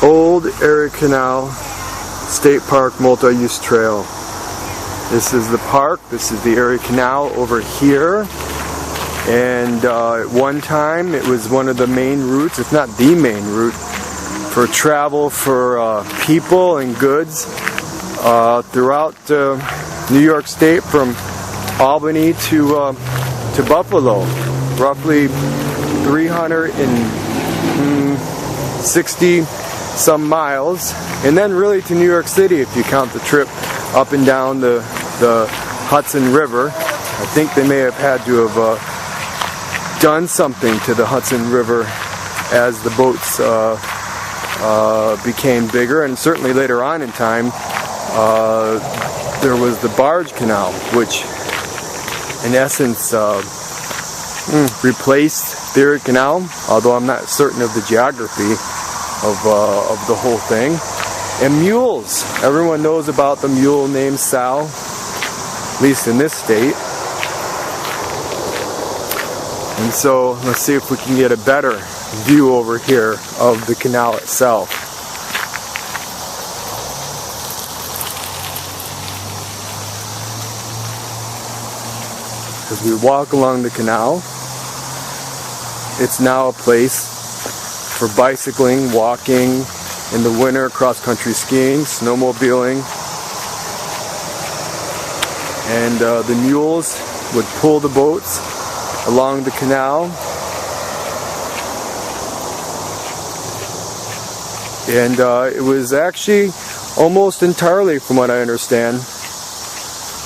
Old Erie Canal State Park Multi-Use Trail. This is the park, this is the Erie Canal over here, and at one time it was one of the main routes, if not the main route, for travel for people and goods throughout New York State, from Albany to Buffalo, roughly 360 some miles, and then really to New York City if you count the trip up and down the Hudson River. I think they may have had to have done something to the Hudson River as the boats became bigger, and certainly later on in time there was the barge canal, which in essence replaced the Erie Canal, although I'm not certain of the geography of the whole thing. And mules. Everyone knows about the mule named Sal, at least in this state. And so let's see if we can get a better view over here of the canal itself. As we walk along the canal, it's now a place for bicycling, walking, in the winter, cross-country skiing, snowmobiling. And the mules would pull the boats along the canal. And it was actually almost entirely, from what I understand,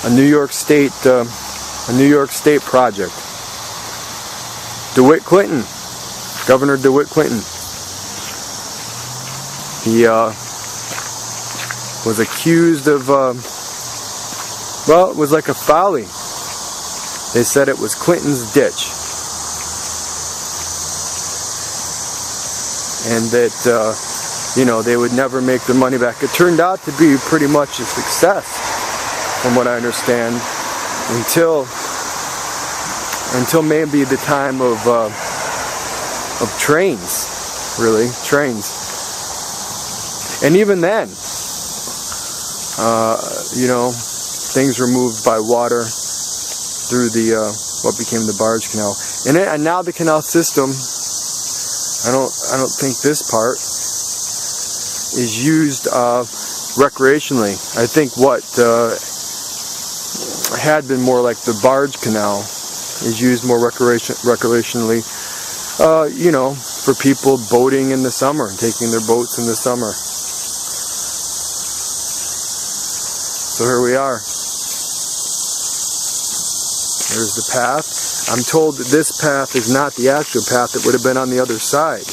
a New York State project. DeWitt Clinton, Governor DeWitt Clinton. He was accused of, well, it was like a folly. They said it was Clinton's ditch. And that, they would never make their money back. It turned out to be pretty much a success, from what I understand, until maybe the time of trains, really, trains. And even then, things were moved by water through the what became the barge canal. And now the canal system, I don't think this part is used recreationally. I think what had been more like the barge canal is used more recreationally, for people boating in the summer, taking their boats in the summer. So here we are. There's the path. I'm told that this path is not the actual path that would have been on the other side.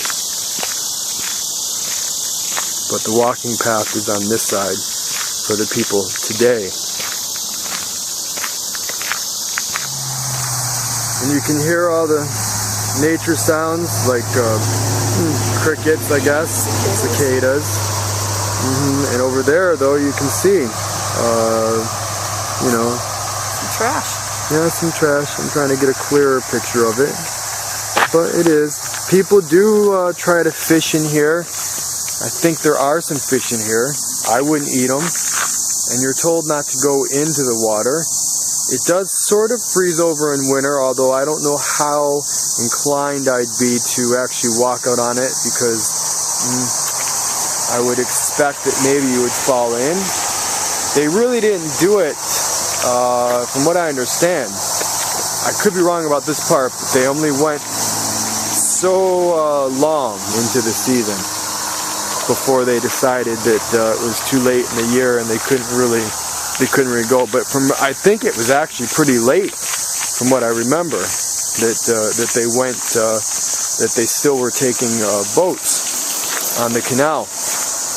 But the walking path is on this side for the people today. And you can hear all the nature sounds, like crickets, I guess, cicadas. And over there, though, you can see some trash. Yeah, some trash. I'm trying to get a clearer picture of it. But it is. People do try to fish in here. I think there are some fish in here. I wouldn't eat them. And you're told not to go into the water. It does sort of freeze over in winter, although I don't know how inclined I'd be to actually walk out on it, because I would expect that maybe you would fall in. They really didn't do it, from what I understand. I could be wrong about this part, but they only went so long into the season before they decided that it was too late in the year and they couldn't really go. But I think it was actually pretty late, from what I remember, that they went, that they still were taking boats on the canal.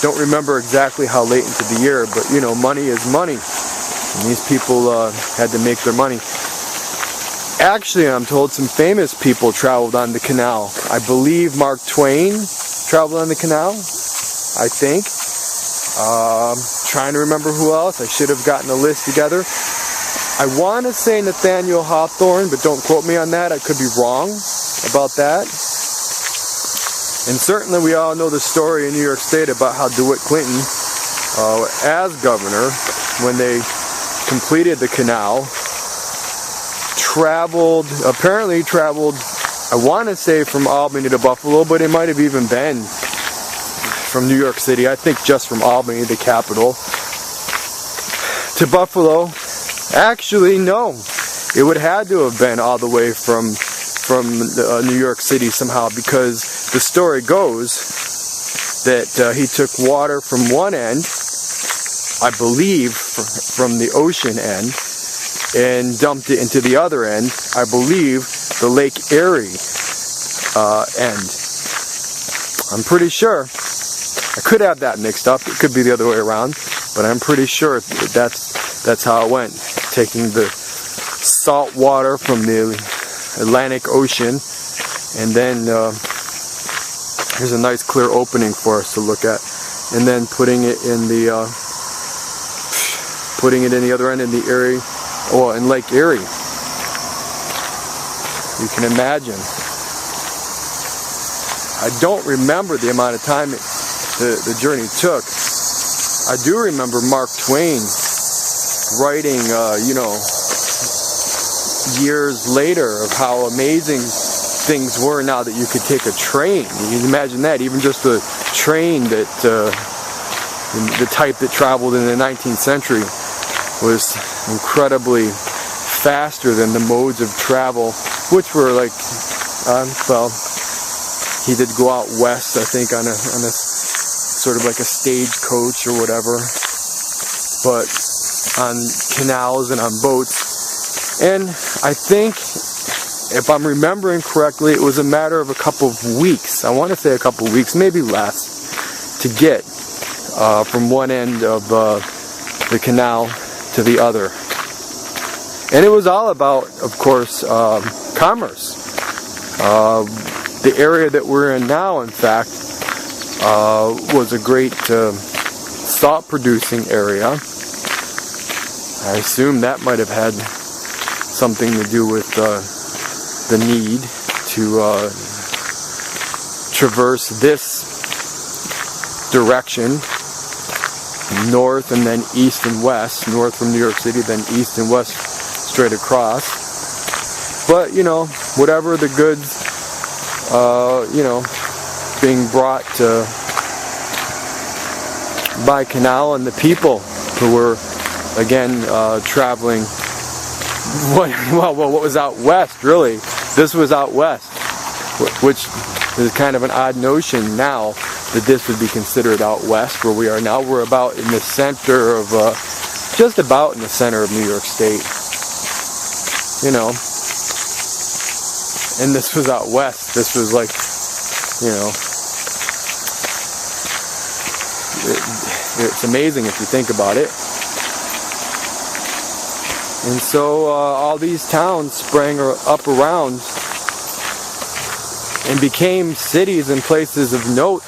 Don't remember exactly how late into the year, but money is money, and these people had to make their money. Actually, I'm told some famous people traveled on the canal. I believe Mark Twain traveled on the canal, I think. Trying to remember who else. I should have gotten a list together. I want to say Nathaniel Hawthorne, but don't quote me on that. I could be wrong about that. And certainly we all know the story in New York State about how DeWitt Clinton, as governor, when they completed the canal, apparently traveled, I want to say from Albany to Buffalo, but it might have even been from New York City. I think just from Albany, the capital, to Buffalo. Actually, no. It would have to have been all the way from New York City somehow, because the story goes that he took water from one end, I believe from the ocean end, and dumped it into the other end, I believe the Lake Erie end. I'm pretty sure. I could have that mixed up. It could be the other way around, but I'm pretty sure that's how it went. Taking the salt water from the Atlantic Ocean, and then here's a nice clear opening for us to look at, and then putting it in the other end in the Erie, in Lake Erie. You can imagine. I don't remember the amount of time the journey took. I do remember Mark Twain writing, years later, of how amazing things were now that you could take a train. You can imagine that, even just a train that the type that traveled in the 19th century was incredibly faster than the modes of travel, which were like, he did go out west, I think, on a sort of like a stagecoach or whatever, but on canals and on boats. And I think, if I'm remembering correctly, it was a matter of a couple of weeks. I want to say a couple of weeks, maybe less, to get from one end of the canal to the other. And it was all about, of course, commerce. The area that we're in now, in fact, was a great salt-producing area. I assume that might have had something to do with the need to traverse this direction, north and then east and west, north from New York City, then east and west straight across. But, whatever the goods, being brought by canal, and the people who were, again, traveling, what was out west, really. This was out west, which is kind of an odd notion now that this would be considered out west, where we are now. We're about in the center of, just about in the center of New York State, and this was out west. This was like, it's amazing if you think about it. And so all these towns sprang up around and became cities and places of note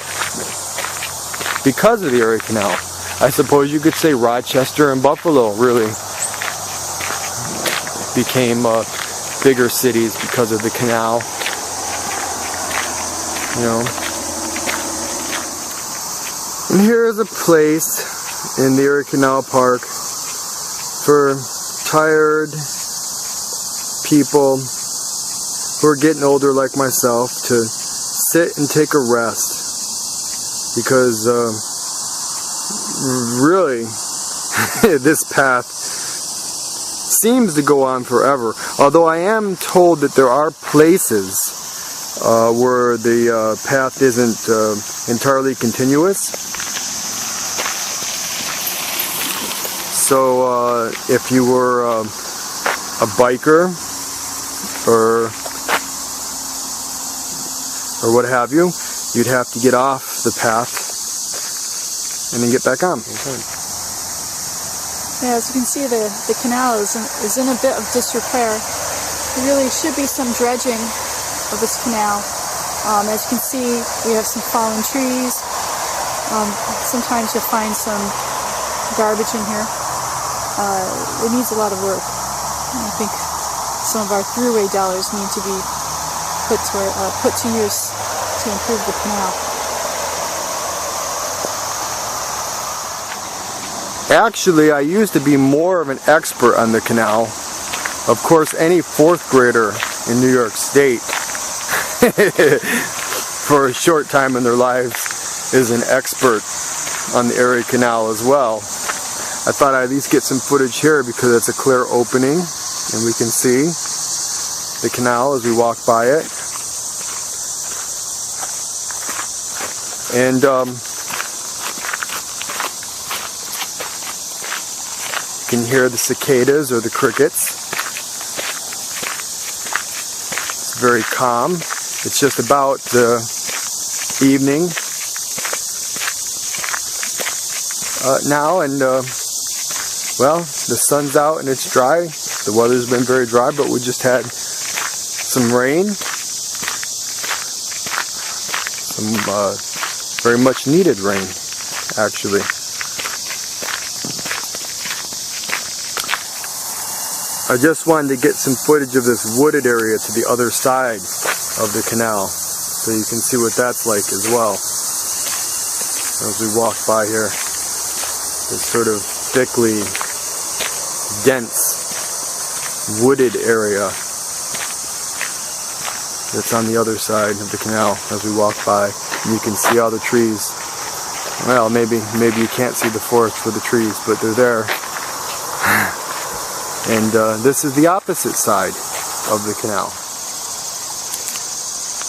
because of the Erie Canal. I suppose you could say Rochester and Buffalo really became bigger cities because of the canal. And here is a place in the Erie Canal Park for tired people who are getting older like myself to sit and take a rest, because really this path seems to go on forever, although I am told that there are places where the path isn't entirely continuous. So if you were a biker or what have you, you'd have to get off the path and then get back on. Okay. Yeah, as you can see, the canal is in a bit of disrepair. There really should be some dredging of this canal. As you can see, we have some fallen trees. Sometimes you'll find some garbage in here. It needs a lot of work. I think some of our throughway dollars need to be put to use to improve the canal. Actually, I used to be more of an expert on the canal. Of course, any fourth grader in New York State for a short time in their lives is an expert on the Erie Canal as well. I thought I'd at least get some footage here because it's a clear opening and we can see the canal as we walk by it. And you can hear the cicadas or the crickets. It's very calm. It's just about evening now, and well, the sun's out and it's dry. The weather's been very dry, but we just had some rain. Some very much needed rain, actually. I just wanted to get some footage of this wooded area to the other side of the canal, so you can see what that's like as well. As we walk by here, this sort of thickly dense wooded area that's on the other side of the canal as we walk by. And you can see all the trees. Well, maybe you can't see the forest for the trees, but they're there. And this is the opposite side of the canal.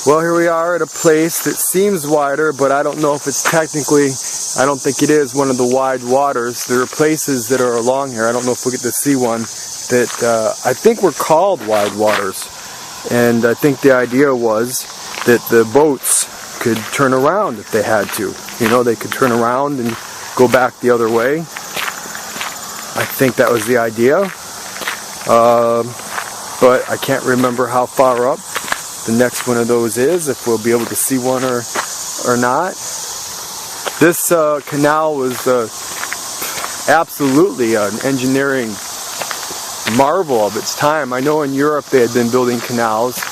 Well, here we are at a place that seems wider, but I don't know if it's technically, I don't think it is one of the wide waters. There are places that are along here, I don't know if we'll get to see one, that I think were called wide waters. And I think the idea was that the boats could turn around if they had to. You know, they could turn around and go back the other way. I think that was the idea. But I can't remember how far up the next one of those is, if we'll be able to see one or not. This canal was absolutely an engineering marvel of its time. I know in Europe they had been building canals.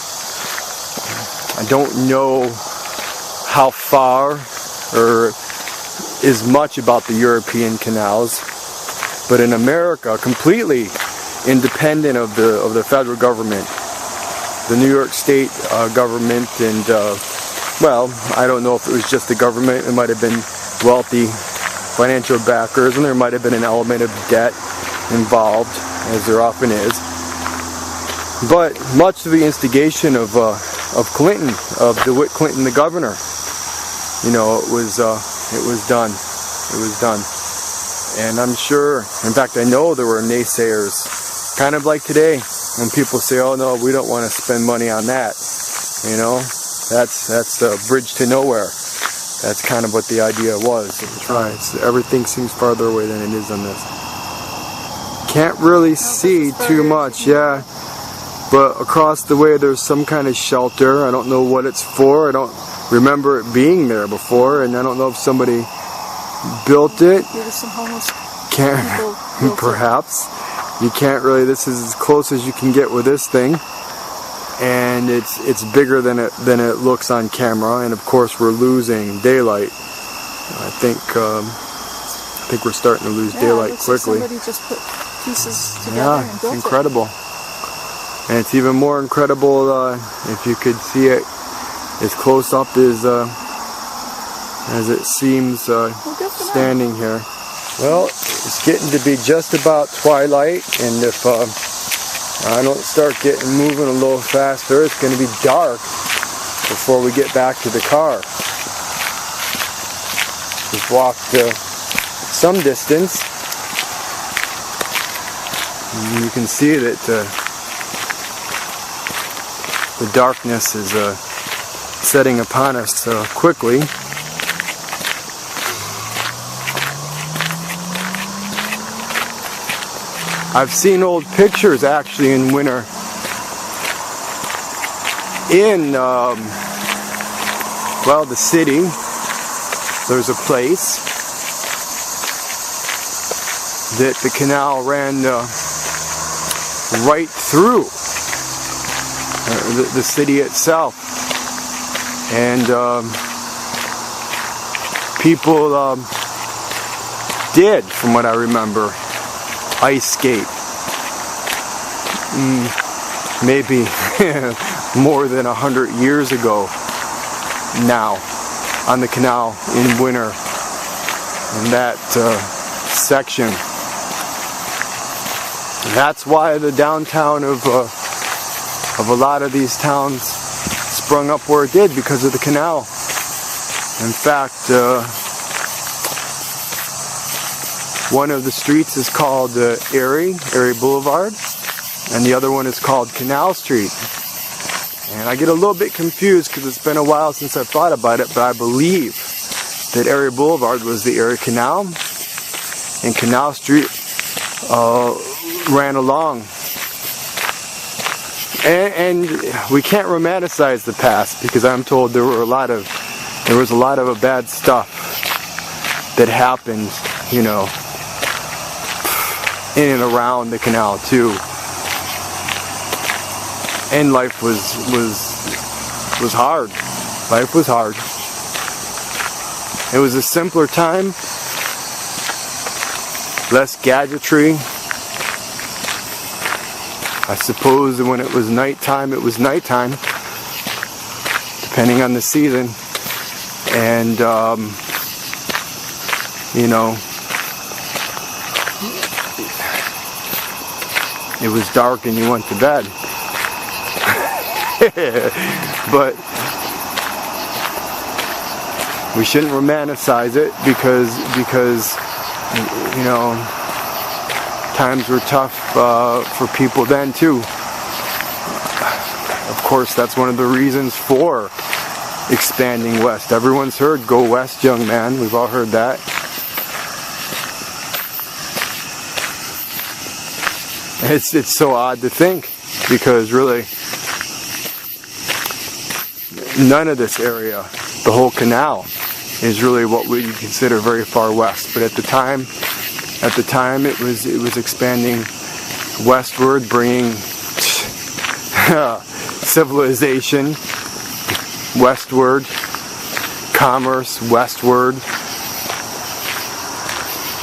I don't know how far or as much about the European canals, but in America, completely independent of the federal government, the New York State government, and well, I don't know if it was just the government. It might have been wealthy financial backers, and there might have been an element of debt involved, as there often is. But much to the instigation of Clinton, of DeWitt Clinton, the governor, you know, it was done. It was done. And I'm sure, in fact, I know there were naysayers, kind of like today, when people say, "Oh no, we don't want to spend money on that." You know, that's the bridge to nowhere. That's kind of what the idea was at the time. Everything seems farther away than it is on this. Can't really see too much, yeah. But across the way there's some kind of shelter. I don't know what it's for. I don't remember it being there before, and I don't know if somebody built it. Maybe some homeless people perhaps. You can't really, this is as close as you can get with this thing. And it's bigger than it looks on camera, and of course we're losing daylight. I think we're starting to lose daylight quickly. Like somebody just put pieces together and built incredible. It. And it's even more incredible if you could see it as close up as it seems standing here. Well, it's getting to be just about twilight, and if I don't start moving a little faster, it's going to be dark before we get back to the car. We've walked some distance, and you can see that the darkness is setting upon us quickly. I've seen old pictures actually in winter in well, the city. There's a place that the canal ran right through the city itself. And people did, from what I remember, ice skate. Maybe more than 100 years ago now on the canal in winter in that section. That's why the downtown of a lot of these towns sprung up where it did, because of the canal. In fact, one of the streets is called Erie Boulevard, and the other one is called Canal Street. And I get a little bit confused because it's been a while since I've thought about it, but I believe that Erie Boulevard was the Erie Canal, and Canal Street ran along. And we can't romanticize the past, because I'm told there was a lot of bad stuff that happened, you know, in and around the canal too. And life was hard. Life was hard. It was a simpler time, less gadgetry. I suppose when it was nighttime, it was nighttime, depending on the season. And, you know, it was dark and you went to bed. But we shouldn't romanticize it, because you know, times were tough for people then too. Of course, that's one of the reasons for expanding west. Everyone's heard "Go West, young man." We've all heard that. It's so odd to think, because really none of this area, the whole canal, is really what we consider very far west. But at the time it was expanding westward, bringing civilization westward, commerce westward.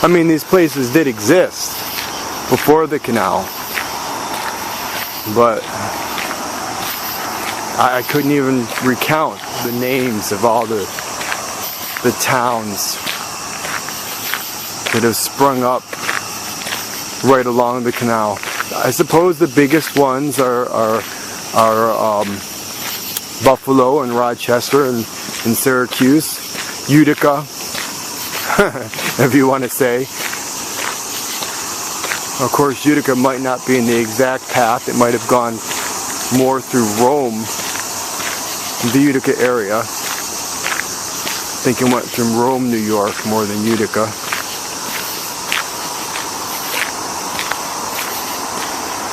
I mean, these places did exist before the canal, but I couldn't even recount the names of all the towns that have sprung up right along the canal. I suppose the biggest ones are Buffalo and Rochester and Syracuse, Utica, if you want to say. Of course, Utica might not be in the exact path. It might have gone more through Rome, the Utica area. I think it went through Rome, New York, more than Utica.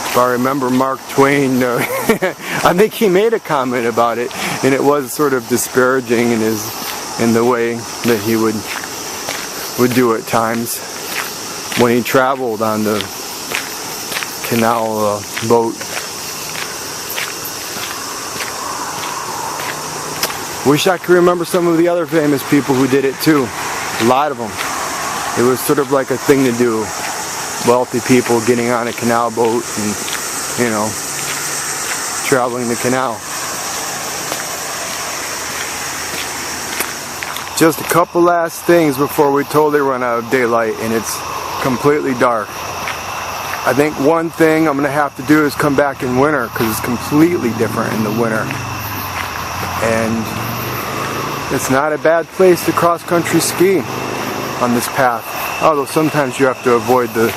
If I remember Mark Twain, I think he made a comment about it, and it was sort of disparaging in the way that he would do at times when he traveled on the canal boat. Wish I could remember some of the other famous people who did it too. A lot of them. It was sort of like a thing to do. Wealthy people getting on a canal boat and, you know, traveling the canal. Just a couple last things before we totally run out of daylight and it's completely dark. I think one thing I'm going to have to do is come back in winter, because it's completely different in the winter. And it's not a bad place to cross-country ski on this path. Although sometimes you have to avoid the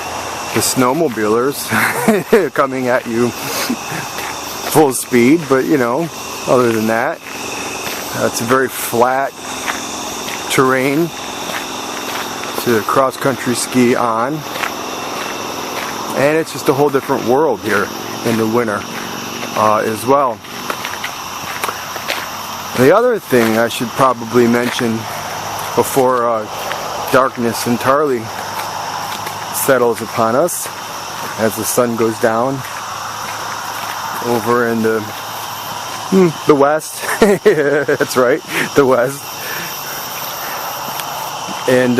snowmobilers coming at you full speed. But, you know, other than that, it's a very flat terrain to cross-country ski on. And it's just a whole different world here in the winter as well. The other thing I should probably mention before darkness entirely settles upon us as the sun goes down over in the The West. That's right, the West. And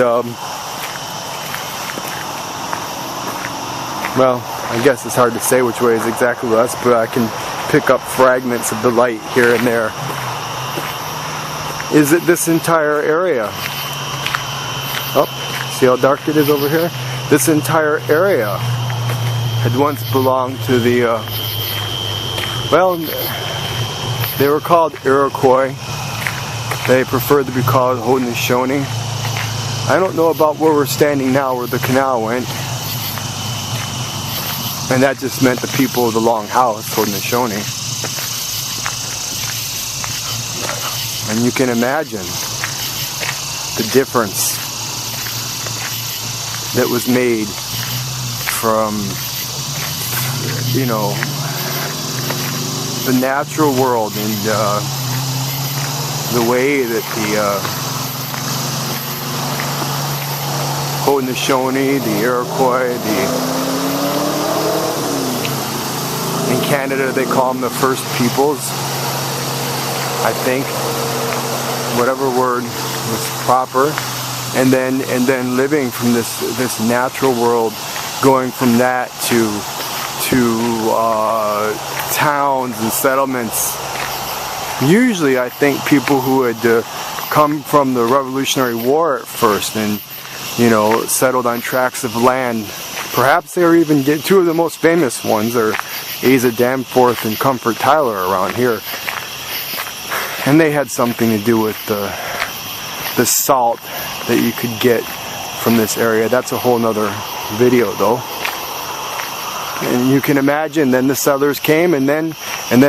well, I guess it's hard to say which way is exactly west, but I can pick up fragments of the light here and there. Is it this entire area? Oh, see how dark it is over here? This entire area had once belonged to the, well, they were called Iroquois. They preferred to be called Haudenosaunee. I don't know about where we're standing now, where the canal went. And that just meant the people of the Long House, Haudenosaunee. And you can imagine the difference that was made from, you know, the natural world and the way that the Haudenosaunee, the Iroquois, in Canada they call them the First Peoples, I think, whatever word was proper, and then living from this natural world, going from that to towns and settlements. Usually I think people who had come from the Revolutionary War at first and, you know, settled on tracts of land. Perhaps they were even two of the most famous ones are Asa Danforth and Comfort Tyler around here. And they had something to do with the salt that you could get from this area. That's a whole nother video though. And you can imagine then the settlers came and then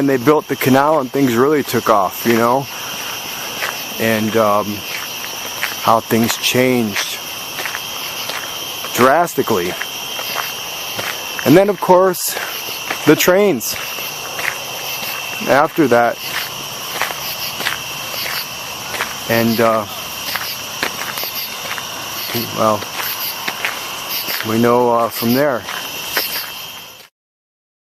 they built the canal and things really took off, you know. And how things changed drastically. And then of course the trains after that. And well, we know from there